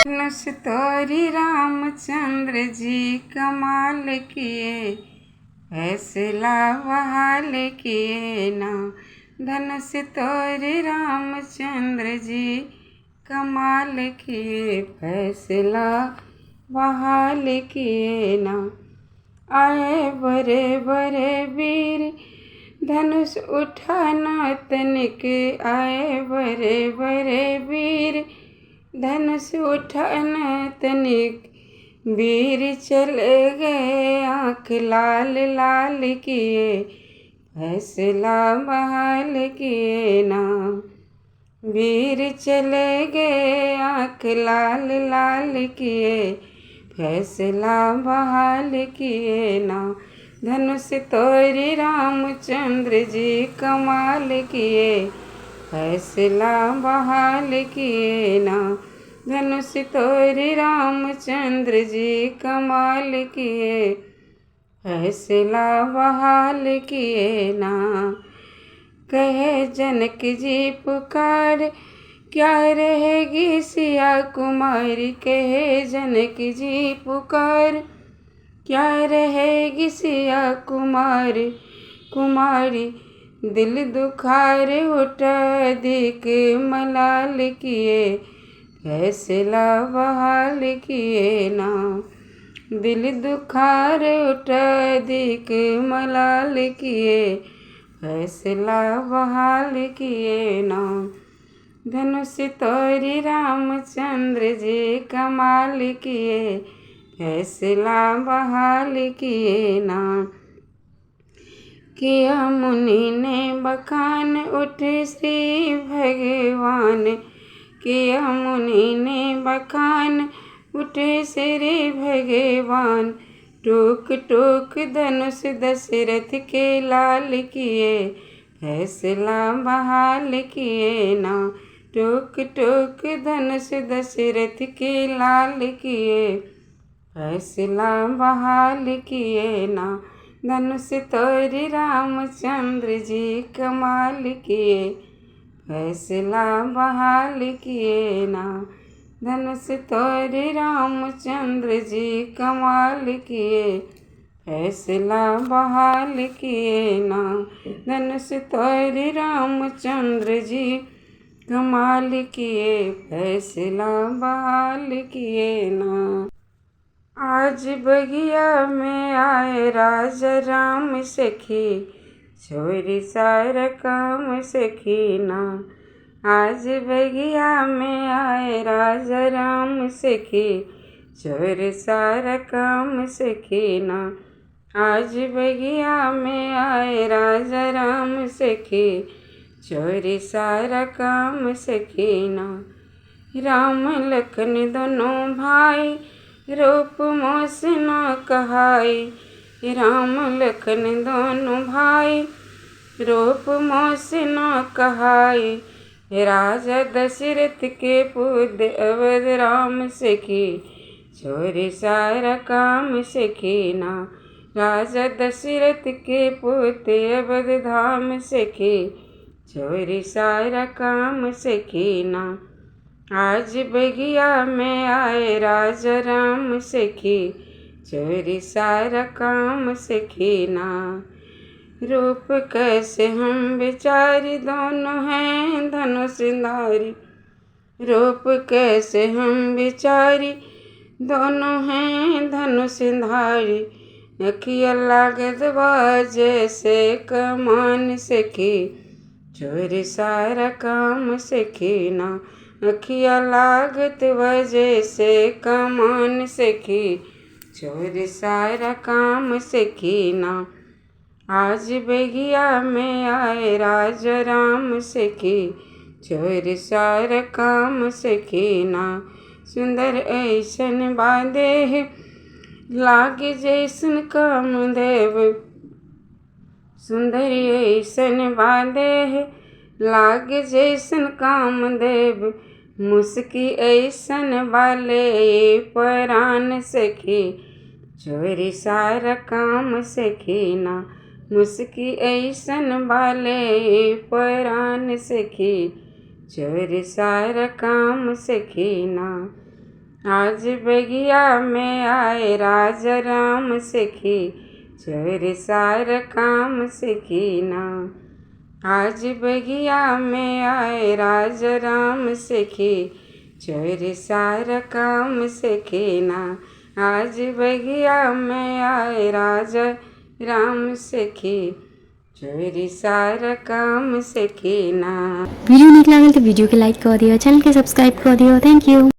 धनुष तोरी रामचंद्र जी कमाल किए, फैसला बहाल किए ना। धनुष तोरी रामचंद्र जी कमाल किए, फैसला बहाल किए ना। आए बड़े बड़े वीर धनुष उठाना तनिक, आए बड़े बड़े वीर धनुष उठाना तनिक। वीर चले गए आँख लाल लाल किए, फैसला बहाल किए ना। वीर चले गए आँख लाल लाल किए, फैसला बहाल किए ना। धनुष तोरी रामचंद्र जी कमाल किए, फैसला बहाल किए ना। धनुष तोरी रामचंद्र जी कमाल किए, फैसला बहाल किए ना। कहे जनक जी पुकार, क्या रहेगी सिया कुमारी। कहे जनक जी पुकार, क्या रहेगी सिया कुमारी। कुमारी दिल दुखार उठा अधिक मलाल किए, फैसला बहाल किए ना। दिल दुखार उठा अधिक मलाल किए, फैसला बहाल किए ना। धनुष तोरी रामचंद्र जी कमाल किए, फैसला बहाल किए ना। किया मुनि ने बखान उठे श्री भगवान। किया मुनि ने बखान उठे श्री भगवान। टूक टूक धनुष दशरथ के लाल किए, फैसला बहाल किए ना। टूक टूक धनुष दशरथ के लाल किए, फैसला बहाल किए ना। धनुष तोरी रामचंद्र जी कमाल किए, फैसला बहाल किए ना। धनुष तोरी रामचंद्र जी कमाल किए, फैसला बहाल किए ना। धनुष तोरी रामचंद्र जी कमाल किए, फैसला बहाल किए ना। आज बगिया में आए राजा राम सखी, छोरी सारा काम सखी ना। आज बगिया में आए राजा राम सखी, छोरी सारा काम सखी ना। आज बगिया में आए राजा राम सखी, छोरी सारा काम सखी ना। राम लखन दोनों भाई, रूप मोस न कहाई। राम लखन दोनों भाई, रूप मोस न कहाई। राजा दशरथ के पुत्र अवध राम सखी, छोरी सारा काम सखी ना। राजा दशरथ के पुत्र अवध धाम सखी, छोरी सारा काम सखी ना। आज बगिया में आए राजा राम सखी, छोरी सारा काम सखी ना। रूप कैसे हम बेचारी, दोनों हैं धनुषधारी। रूप कैसे हम बेचारी, दोनों हैं धनुषधारी। अखिया लागत बा जैसे कमान सखी, छोरी सारा काम सखी ना। अखिया लागत वजह से कमान सखी, छोरी सारा काम सखी ना। आज बगिया में आए राजा राम सखी, छोरी सारा काम सखी ना। सुंदर ऐसन बादेह, लागे जैसन कामदेव। सुंदर ऐसन बादेह, लागे जैसन कामदेव। मुस्की ऐसन बाले परान सखी, छोरी सारा काम सखी ना। मुस्की ऐसन बाले परान सखी, छोरी सारा काम सखी ना। आज बगिया में आए राजा राम सखी, चोर सार काम सखीना। आज बगिया में आए राजा राम सखी, चोर सार काम सखीना। आज बगिया में आए राजा राम सखी, चोरी सारा काम सखीना। वीडियो निक लागल तो वीडियो के लाइक कर दियो, चैनल के सब्सक्राइब कर दियो। Thank you.